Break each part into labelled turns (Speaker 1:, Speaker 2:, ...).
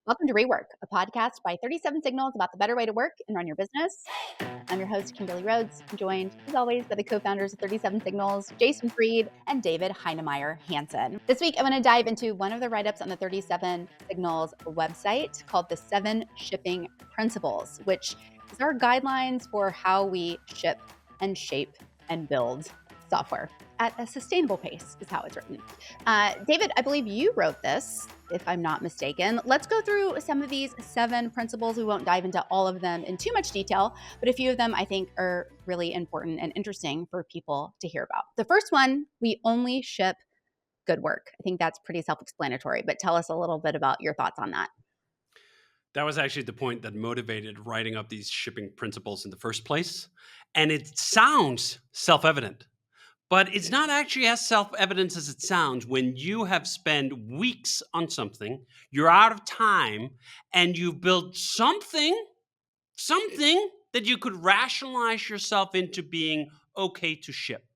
Speaker 1: Welcome to REWORK, a podcast by 37 Signals about the better way to work and run your business. I'm your host, Kimberly Rhodes, joined, as always, by the co-founders of 37 Signals, Jason Fried and David Heinemeier Hansson. This week, I'm going to dive into one of the write-ups on the 37 Signals website called the 7 Shipping Principles, which is our guidelines for how we ship and shape and build software at a sustainable pace, is how it's written. David, I believe you wrote this, if I'm not mistaken. Let's go through some of these 7 principles. We won't dive into all of them in too much detail, but a few of them I think are really important and interesting for people to hear about. The first one, we only ship good work. I think that's pretty self-explanatory, but tell us a little bit about your thoughts on that.
Speaker 2: That was actually the point that motivated writing up these shipping principles in the first place. And it sounds self-evident. But it's not actually as self-evident as it sounds when you have spent weeks on something, you're out of time, and you've built something that you could rationalize yourself into being okay to ship.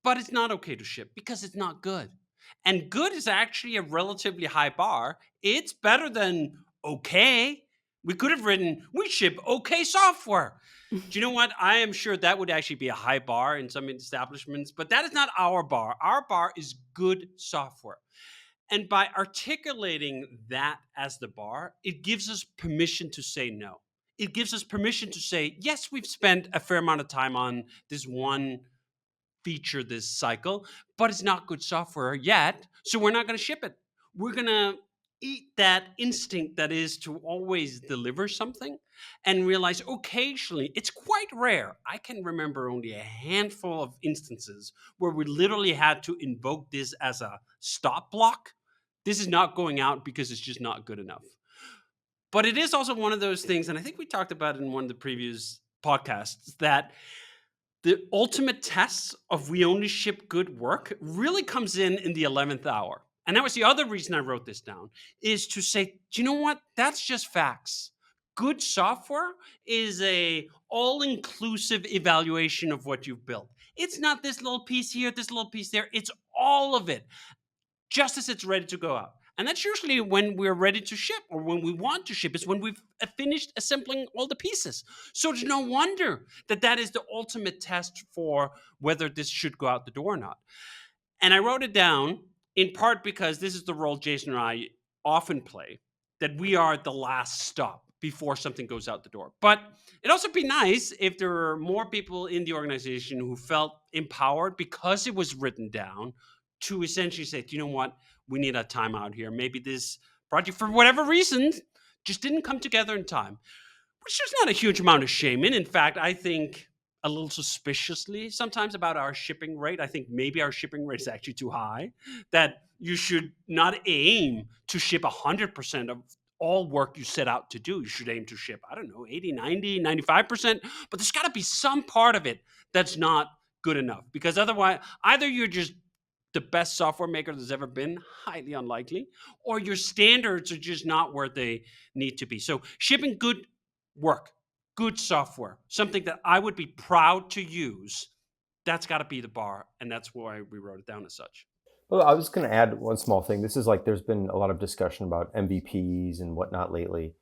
Speaker 2: But it's not okay to ship because it's not good. And good is actually a relatively high bar. It's better than okay. We could have written, we ship okay software. Do you know what? I am sure that would actually be a high bar in some establishments, but that is not our bar. Our bar is good software. And by articulating that as the bar, it gives us permission to say no. It gives us permission to say, yes, we've spent a fair amount of time on this one feature this cycle, but it's not good software yet, so we're not going to ship it. We're going to eat that instinct that is to always deliver something and realize occasionally, it's quite rare. I can remember only a handful of instances where we literally had to invoke this as a stop block. This is not going out because it's just not good enough. But it is also one of those things, and I think we talked about it in one of the previous podcasts, that the ultimate test of we only ship good work really comes in the 11th hour. And that was the other reason I wrote this down, is to say, do you know what? That's just facts. Good software is a all-inclusive evaluation of what you've built. It's not this little piece here, this little piece there. It's all of it, just as it's ready to go out. And that's usually when we're ready to ship or when we want to ship. It's when we've finished assembling all the pieces. So it's no wonder that that is the ultimate test for whether this should go out the door or not. And I wrote it down in part because this is the role Jason and I often play, that we are the last stop before something goes out the door. But it'd also be nice if there were more people in the organization who felt empowered because it was written down to essentially say, you know what, we need a timeout here. Maybe this project, for whatever reason, just didn't come together in time, which there's not a huge amount of shame in. In fact, I think a little suspiciously sometimes about our shipping rate. I think maybe our shipping rate is actually too high, that you should not aim to ship 100% of all work you set out to do. You should aim to ship, 80, 90, 95%, but there's got to be some part of it that's not good enough, because otherwise, either you're just the best software maker there's ever been, highly unlikely, or your standards are just not where they need to be. So shipping good work, good software, something that I would be proud to use, that's got to be the bar. And that's why we wrote it down as such.
Speaker 3: Well, I was going to add one small thing. This is like, there's been a lot of discussion about MVPs and whatnot lately.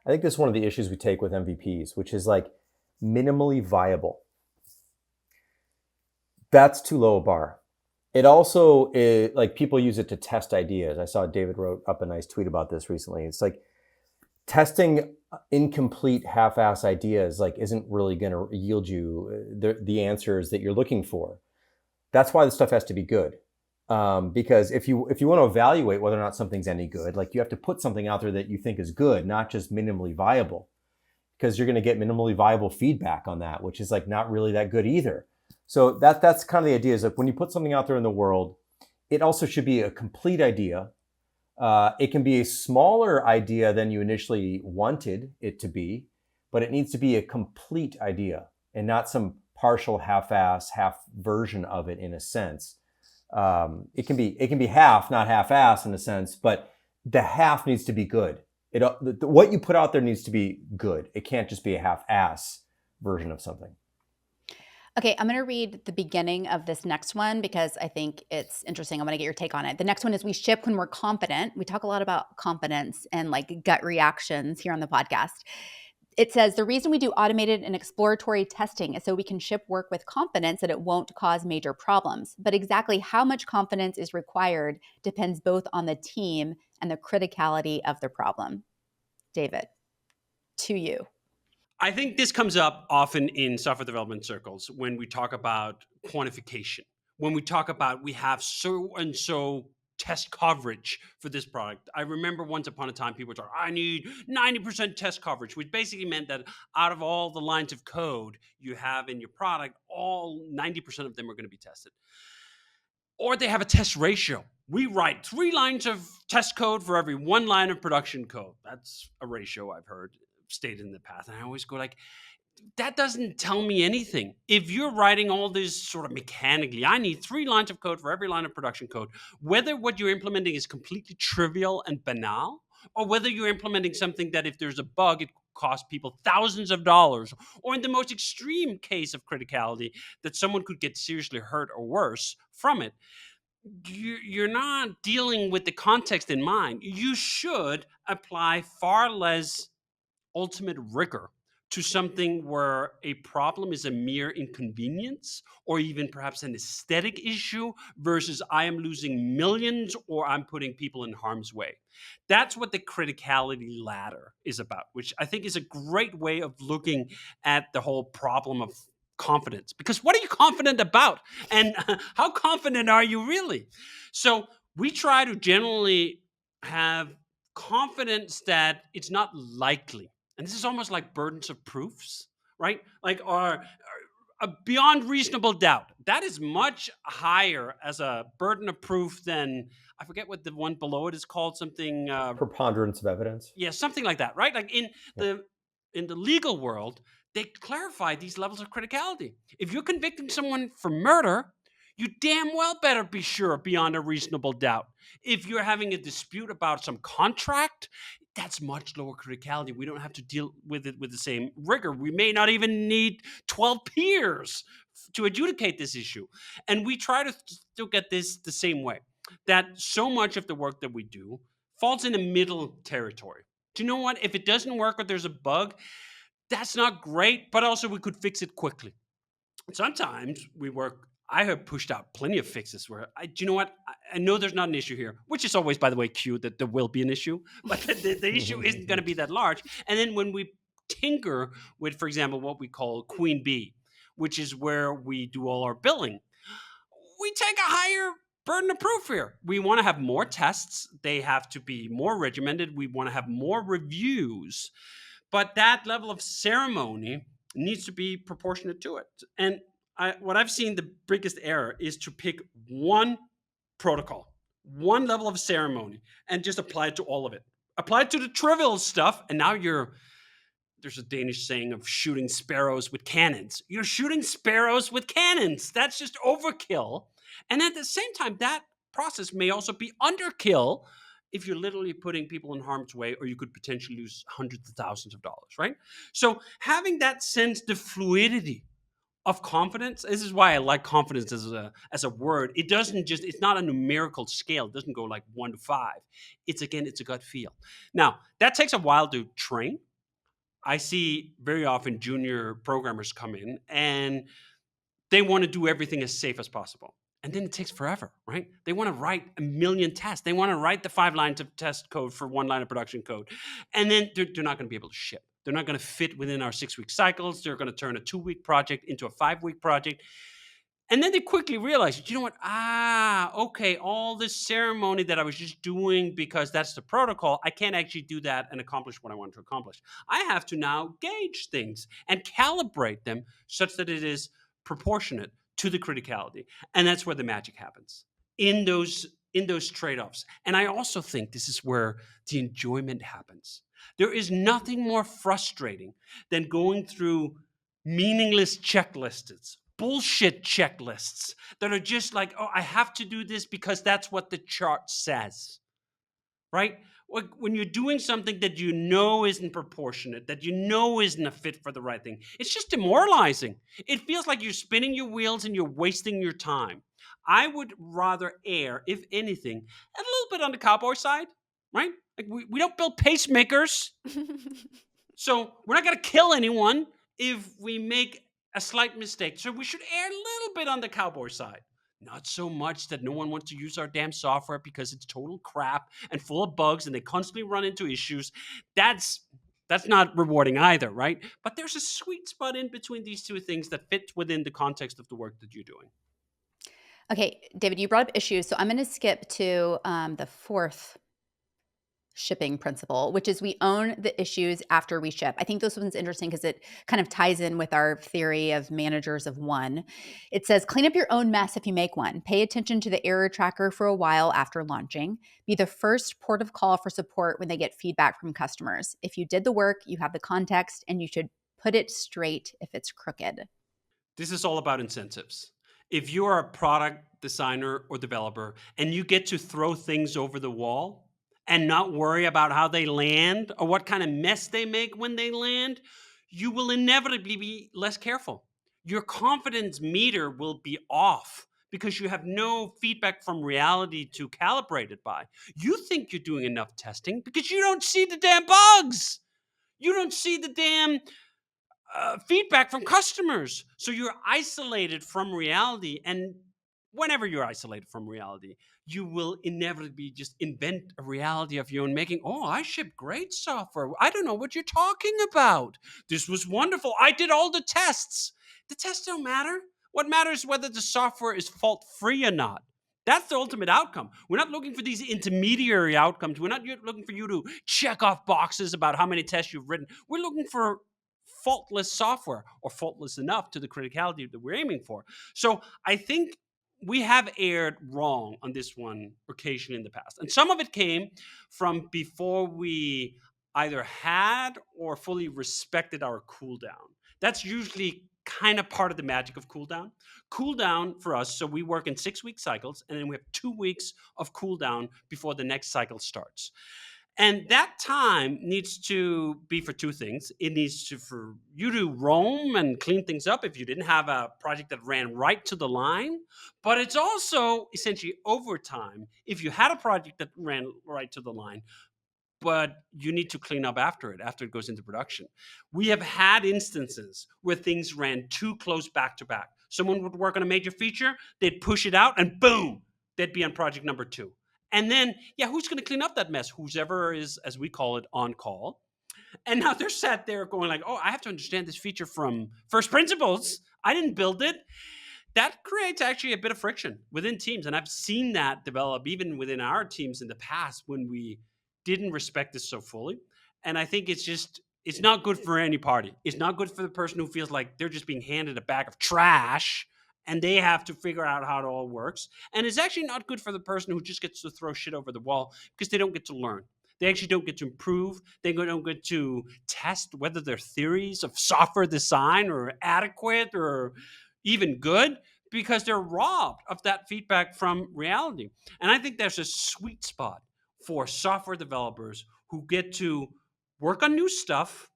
Speaker 3: I think this is one of the issues we take with MVPs, which is like minimally viable. That's too low a bar. It also is like people use it to test ideas. I saw David wrote up a nice tweet about this recently. It's like testing incomplete half-ass ideas like isn't really going to yield you the answers that you're looking for. That's why the stuff has to be good. Because if you want to evaluate whether or not something's any good, like you have to put something out there that you think is good, not just minimally viable, because you're going to get minimally viable feedback on that, which is like not really that good either. So that's kind of the idea, is that when you put something out there in the world, it also should be a complete idea. It can be a smaller idea than you initially wanted it to be, but it needs to be a complete idea and not some partial half-ass, half version of it in a sense. It can be half, not half-ass in a sense, but the half needs to be good. What you put out there needs to be good. It can't just be a half-ass version of something.
Speaker 1: Okay, I'm going to read the beginning of this next one because I think it's interesting. I want to get your take on it. The next one is we ship when we're confident. We talk a lot about confidence and like gut reactions here on the podcast. It says the reason we do automated and exploratory testing is so we can ship work with confidence that it won't cause major problems. But exactly how much confidence is required depends both on the team and the criticality of the problem. David, to you.
Speaker 2: I think this comes up often in software development circles when we talk about quantification. When we talk about we have so and so test coverage for this product. I remember once upon a time people were talking, I need 90% test coverage, which basically meant that out of all the lines of code you have in your product, all 90% of them are going to be tested. Or they have a test ratio. We write 3 lines of test code for every 1 line of production code. That's a ratio I've heard stated in the past. And I always go like, that doesn't tell me anything. If you're writing all this sort of mechanically, I need 3 lines of code for every line of production code, whether what you're implementing is completely trivial and banal, or whether you're implementing something that if there's a bug, it costs people thousands of dollars, or in the most extreme case of criticality, that someone could get seriously hurt or worse from it, you're not dealing with the context in mind. You should apply far less ultimate rigor to something where a problem is a mere inconvenience or even perhaps an aesthetic issue versus I am losing millions or I'm putting people in harm's way. That's what the criticality ladder is about, which I think is a great way of looking at the whole problem of confidence. Because what are you confident about? And how confident are you really? So we try to generally have confidence that it's not likely. And this is almost like burdens of proofs, right? Like, or beyond reasonable doubt. That is much higher as a burden of proof than, I forget what the one below it is called, something.
Speaker 3: Preponderance of evidence.
Speaker 2: Yeah, something like that, right? Like in the legal world, they clarify these levels of criticality. If you're convicting someone for murder, you damn well better be sure beyond a reasonable doubt. If you're having a dispute about some contract, that's much lower criticality. We don't have to deal with it with the same rigor. We may not even need 12 peers to adjudicate this issue. And we try to still get this the same way, that so much of the work that we do falls in the middle territory. Do you know what? If it doesn't work or there's a bug, that's not great, but also we could fix it quickly. Sometimes I have pushed out plenty of fixes where do you know what? I know there's not an issue here, which is always, by the way, cute that there will be an issue, but the issue isn't going to be that large. And then when we tinker with, for example, what we call Queen Bee, which is where we do all our billing, we take a higher burden of proof here. We want to have more tests. They have to be more regimented. We want to have more reviews. But that level of ceremony needs to be proportionate to it. And what I've seen the biggest error is to pick one protocol, one level of ceremony, and just apply it to all of it. Apply it to the trivial stuff, and now there's a Danish saying of shooting sparrows with cannons. You're shooting sparrows with cannons. That's just overkill. And at the same time, that process may also be underkill if you're literally putting people in harm's way, or you could potentially lose hundreds of thousands of dollars, right? So having that sense, the fluidity of confidence, this is why I like confidence as a word. It's not a numerical scale. It doesn't go like 1 to 5. It's a gut feel. Now, that takes a while to train. I see very often junior programmers come in and they want to do everything as safe as possible. And then it takes forever, right? They want to write a million tests. They want to write the 5 lines of test code for 1 line of production code. And then they're not going to be able to ship. They're not going to fit within our 6-week cycles. They're going to turn a 2-week project into a 5-week project. And then they quickly realize, you know what? Okay, all this ceremony that I was just doing because that's the protocol, I can't actually do that and accomplish what I want to accomplish. I have to now gauge things and calibrate them such that it is proportionate to the criticality. And that's where the magic happens, in those trade-offs. And I also think this is where the enjoyment happens. There is nothing more frustrating than going through meaningless checklists, bullshit checklists that are just like, oh, I have to do this because that's what the chart says, right? when you're doing something that you know isn't proportionate, that you know isn't a fit for the right thing, it's just demoralizing. It feels like you're spinning your wheels and you're wasting your time. I would rather err, if anything, a little bit on the cowboy side, right? Like we don't build pacemakers, so we're not going to kill anyone if we make a slight mistake. So we should err a little bit on the cowboy side. Not so much that no one wants to use our damn software because it's total crap and full of bugs and they constantly run into issues. That's not rewarding either, right? But there's a sweet spot in between these two things that fit within the context of the work that you're doing.
Speaker 1: Okay, David, you brought up issues. So I'm going to skip to the fourth shipping principle, which is we own the issues after we ship. I think this one's interesting because it kind of ties in with our theory of managers of one. It says, clean up your own mess if you make one. Pay attention to the error tracker for a while after launching. Be the first port of call for support when they get feedback from customers. If you did the work, you have the context, and you should put it straight if it's crooked.
Speaker 2: This is all about incentives. If you are a product designer or developer and you get to throw things over the wall and not worry about how they land or what kind of mess they make when they land, you will inevitably be less careful. Your confidence meter will be off because you have no feedback from reality to calibrate it by. You think you're doing enough testing because you don't see the damn bugs. You don't see the damn feedback from customers. So you're isolated from reality. And whenever you're isolated from reality, you will inevitably just invent a reality of your own making. Oh, I ship great software. I don't know what you're talking about. This was wonderful. I did all the tests. The tests don't matter. What matters is whether the software is fault-free or not. That's the ultimate outcome. We're not looking for these intermediary outcomes. We're not looking for you to check off boxes about how many tests you've written. We're looking for faultless software, or faultless enough to the criticality that we're aiming for. So I think we have erred wrong on this one occasion in the past. And some of it came from before we either had or fully respected our cooldown. That's usually kind of part of the magic of cooldown. Cooldown for us, so we work in 6-week cycles, and then we have 2 weeks of cooldown before the next cycle starts. And that time needs to be for two things. It needs to for you to roam and clean things up if you didn't have a project that ran right to the line. But it's also essentially overtime if you had a project that ran right to the line, but you need to clean up after it goes into production. We have had instances where things ran too close back to back. Someone would work on a major feature, they'd push it out, and boom, they'd be on project number 2. And then, who's going to clean up that mess? Whoever is, as we call it, on call. And now they're sat there going like, oh, I have to understand this feature from first principles. I didn't build it. That creates actually a bit of friction within teams. And I've seen that develop even within our teams in the past when we didn't respect this so fully. And I think it's not good for any party. It's not good for the person who feels like they're just being handed a bag of trash and they have to figure out how it all works. And it's actually not good for the person who just gets to throw shit over the wall because they don't get to learn. They actually don't get to improve. They don't get to test whether their theories of software design are adequate or even good because they're robbed of that feedback from reality. And I think there's a sweet spot for software developers who get to work on new stuff,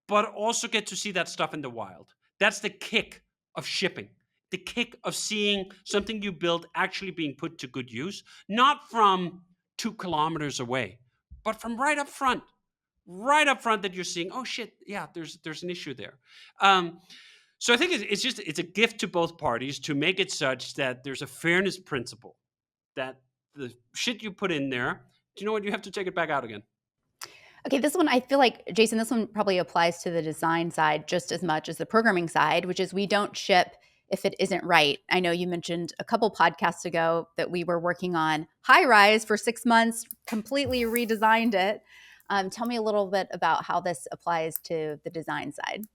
Speaker 2: but also get to see that stuff in the wild. That's the kick of shipping. The kick of seeing something you build actually being put to good use, not from 2 kilometers away, but from right up front that you're seeing, oh shit, yeah, there's an issue there. So I think it's a gift to both parties to make it such that there's a fairness principle that the shit you put in there, do you know what? You have to take it back out again.
Speaker 1: Okay, this one, I feel like, Jason, this one probably applies to the design side just as much as the programming side, which is we don't ship if it isn't right. I know you mentioned a couple podcasts ago that we were working on High Rise for 6 months, completely redesigned it. Tell me a little bit about how this applies to the design side.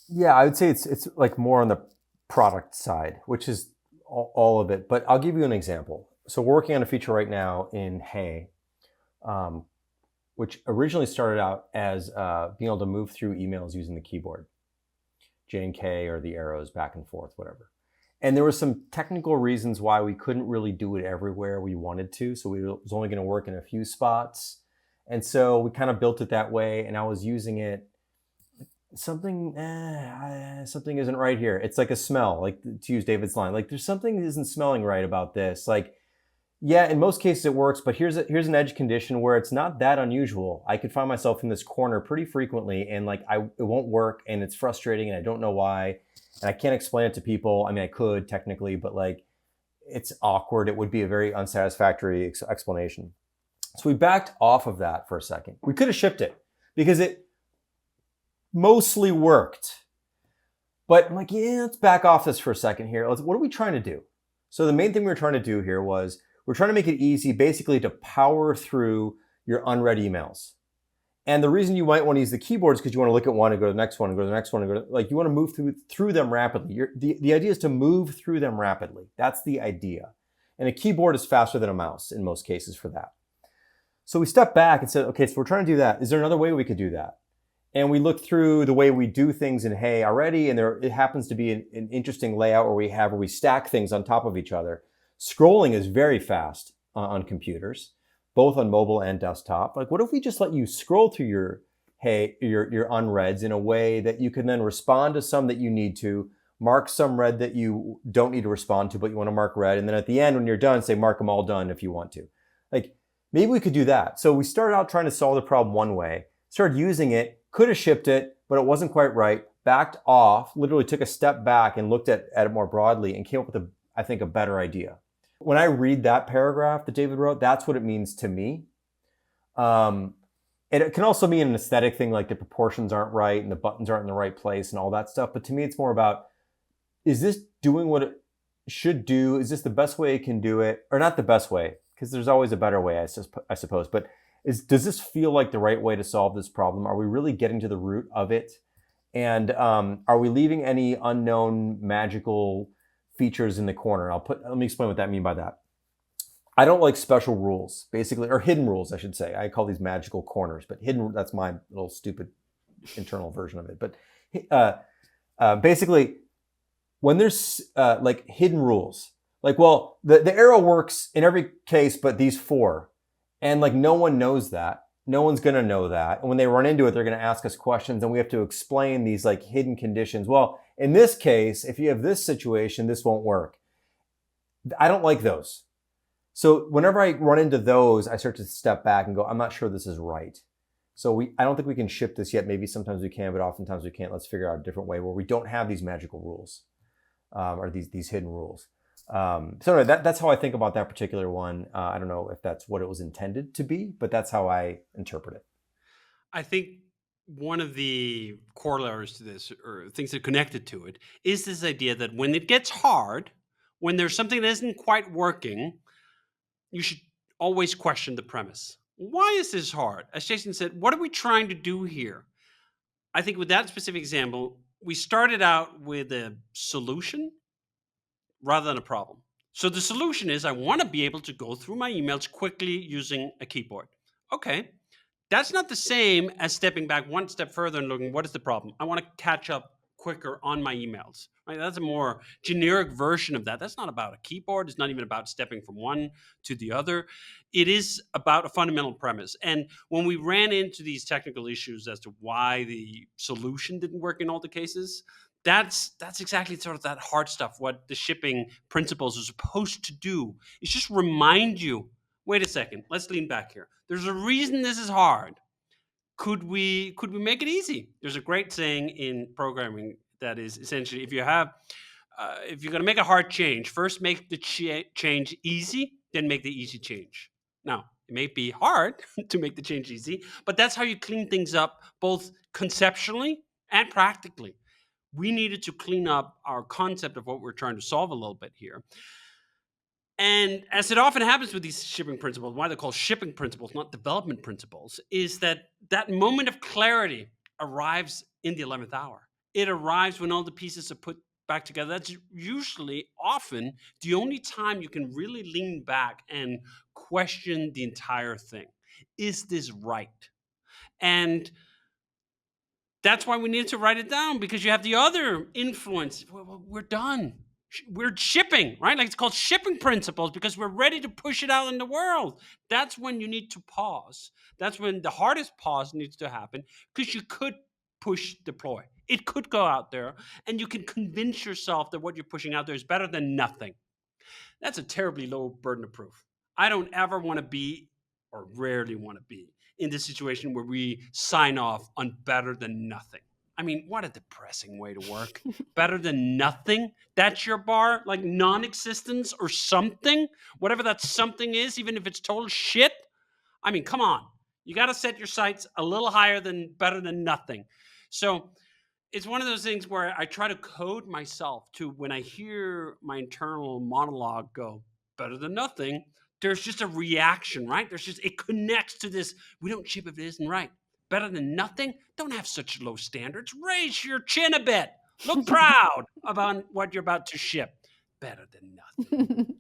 Speaker 3: Yeah, I would say it's like more on the product side, which is all of it. But I'll give you an example. So we're working on a feature right now in Hey, which originally started out as being able to move through emails using the keyboard, J and K or the arrows back and forth, whatever. And there were some technical reasons why we couldn't really do it everywhere we wanted to. So it was only going to work in a few spots. And so we kind of built it that way. And I was using it. Something isn't right here. It's like a smell, like to use David's line, like there's something that isn't smelling right about this. Like, yeah, in most cases it works, but here's an edge condition where it's not that unusual. I could find myself in this corner pretty frequently, and like it won't work, and it's frustrating, and I don't know why, and I can't explain it to people. I mean, I could technically, but like it's awkward. It would be a very unsatisfactory explanation. So we backed off of that for a second. We could have shipped it because it mostly worked. But I'm like, yeah, let's back off this for a second here. What are we trying to do? So the main thing we were trying to do here was we're trying to make it easy basically to power through your unread emails. And the reason you might want to use the keyboard is because you want to look at one and go to the next one and go to the next one and go to, like, you want to move through them rapidly. The idea is to move through them rapidly. That's the idea. And a keyboard is faster than a mouse in most cases for that. So we stepped back and said, okay, so we're trying to do that. Is there another way we could do that? And we looked through the way we do things in Hey already, and it happens to be an interesting layout where we stack things on top of each other. Scrolling is very fast on computers, both on mobile and desktop. Like, what if we just let you scroll through your unreads in a way that you can then respond to some that you need to, mark some read that you don't need to respond to, but you want to mark read, and then at the end when you're done, say mark them all done if you want to. Like, maybe we could do that. So we started out trying to solve the problem one way, started using it, could have shipped it, but it wasn't quite right, backed off, literally took a step back and looked at it more broadly and came up with, I think, a better idea. When I read that paragraph that David wrote, that's what it means to me. It can also mean an aesthetic thing, like the proportions aren't right and the buttons aren't in the right place and all that stuff. But to me, it's more about, is this doing what it should do? Is this the best way it can do it? Or not the best way, because there's always a better way, I suppose. But does this feel like the right way to solve this problem? Are we really getting to the root of it? And are we leaving any unknown magical features in the corner? Let me explain what that mean by that. I don't like special rules, basically, or hidden rules, I should say. I call these magical corners, but hidden, that's my little stupid internal version of it. But basically, when there's like hidden rules, like, well, the arrow works in every case, but these four. And like, no one knows that. No one's going to know that. And when they run into it, they're going to ask us questions and we have to explain these like hidden conditions. Well, in this case, if you have this situation, this won't work. I don't like those. So whenever I run into those, I start to step back and go, I'm not sure this is right. So I don't think we can ship this yet. Maybe sometimes we can, but oftentimes we can't. Let's figure out a different way where we don't have these magical rules or these hidden rules. So anyway, that's how I think about that particular one. I don't know if that's what it was intended to be, but that's how I interpret it.
Speaker 2: I think one of the corollaries to this, or things that are connected to it, is this idea that when it gets hard, when there's something that isn't quite working, you should always question the premise. Why is this hard? As Jason said, what are we trying to do here? I think with that specific example, we started out with a solution rather than a problem. So the solution is I want to be able to go through my emails quickly using a keyboard. Okay, that's not the same as stepping back one step further and looking, what is the problem? I want to catch up quicker on my emails. Right? That's a more generic version of that. That's not about a keyboard. It's not even about stepping from one to the other. It is about a fundamental premise. And when we ran into these technical issues as to why the solution didn't work in all the cases, that's exactly sort of that hard stuff. What the shipping principles are supposed to do is just remind you, wait a second, let's lean back here. There's a reason this is hard. Could we make it easy? There's a great saying in programming that is essentially, if you're going to make a hard change, first make the change easy, then make the easy change. Now, it may be hard to make the change easy, but that's how you clean things up, both conceptually and practically. We needed to clean up our concept of what we're trying to solve a little bit here. And as it often happens with these shipping principles, why they're called shipping principles, not development principles, is that moment of clarity arrives in the 11th hour. It arrives when all the pieces are put back together. That's usually often the only time you can really lean back and question the entire thing. Is this right? And that's why we need to write it down, because you have the other influence. We're done. We're shipping, right? Like it's called shipping principles because we're ready to push it out in the world. That's when you need to pause. That's when the hardest pause needs to happen because you could push deploy. It could go out there and you can convince yourself that what you're pushing out there is better than nothing. That's a terribly low burden of proof. I don't ever want to be, or rarely want to be, in this situation where we sign off on better than nothing. I mean, what a depressing way to work. Better than nothing? That's your bar? Like non-existence or something? Whatever that something is, even if it's total shit? I mean, come on. You got to set your sights a little higher than better than nothing. So it's one of those things where I try to code myself to when I hear my internal monologue go, better than nothing, there's just a reaction, right? It connects to this. We don't ship if it isn't right. Better than nothing? Don't have such low standards. Raise your chin a bit. Look proud about what you're about to ship. Better than nothing.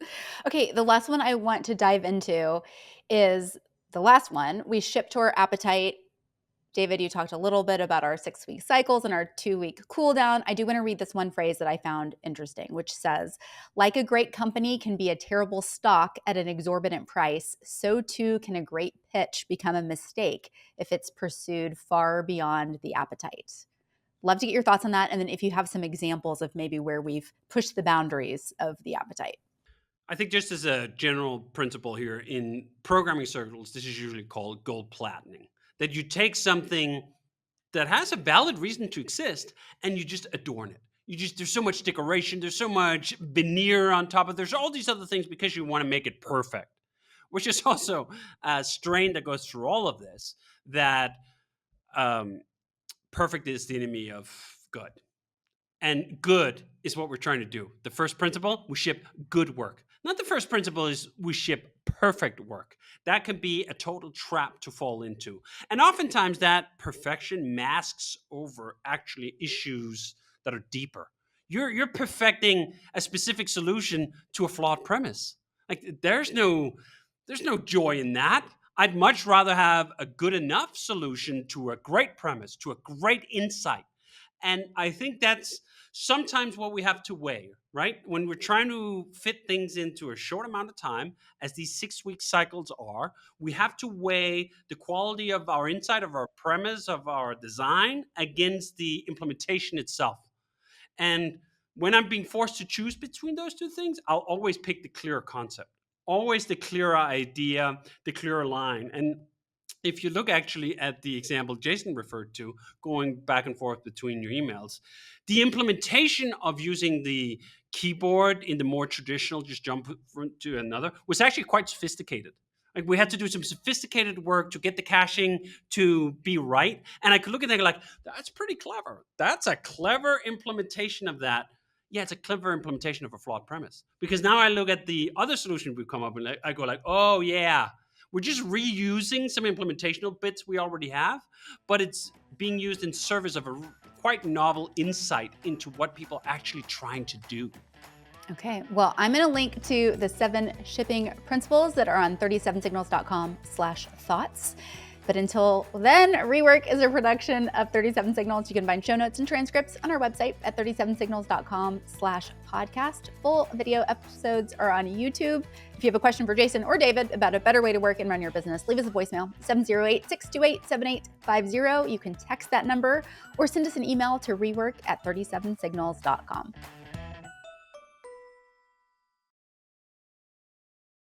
Speaker 1: Okay, the last one I want to dive into is the last one. We ship to our appetite. David, you talked a little bit about our 6-week cycles and our 2-week cool down. I do want to read this one phrase that I found interesting, which says, like a great company can be a terrible stock at an exorbitant price, so too can a great pitch become a mistake if it's pursued far beyond the appetite. Love to get your thoughts on that. And then if you have some examples of maybe where we've pushed the boundaries of the appetite.
Speaker 2: I think just as a general principle here in programming circles, this is usually called gold platinum. That you take something that has a valid reason to exist and you just adorn it. There's so much decoration, there's so much veneer on top of it, there's all these other things because you want to make it perfect, which is also a strain that goes through all of this, that perfect is the enemy of good. And good is what we're trying to do. The first principle, we ship good work. Not the first principle is we ship perfect work. That can be a total trap to fall into. And oftentimes that perfection masks over actually issues that are deeper. You're perfecting a specific solution to a flawed premise. Like there's no joy in that. I'd much rather have a good enough solution to a great premise, to a great insight. And I think that's sometimes what we have to weigh, right? When we're trying to fit things into a short amount of time, as these 6-week cycles are, we have to weigh the quality of our insight, of our premise, of our design against the implementation itself. And when I'm being forced to choose between those two things, I'll always pick the clearer concept, always the clearer idea, the clearer line. And if you look actually at the example Jason referred to, going back and forth between your emails, the implementation of using the keyboard in the more traditional, just jump to another, was actually quite sophisticated. Like we had to do some sophisticated work to get the caching to be right. And I could look at that like, that's pretty clever. That's a clever implementation of that. Yeah, it's a clever implementation of a flawed premise. Because now I look at the other solution we've come up with, I go like, oh yeah, we're just reusing some implementational bits we already have, but it's being used in service of a quite novel insight into what people are actually trying to do.
Speaker 1: Okay, well, I'm going to link to the 7 shipping principles that are on 37signals.com/thoughts. But until then, REWORK is a production of 37 Signals. You can find show notes and transcripts on our website at 37signals.com/podcast. Full video episodes are on YouTube. If you have a question for Jason or David about a better way to work and run your business, leave us a voicemail, 708-628-7850. You can text that number or send us an email to rework@37signals.com.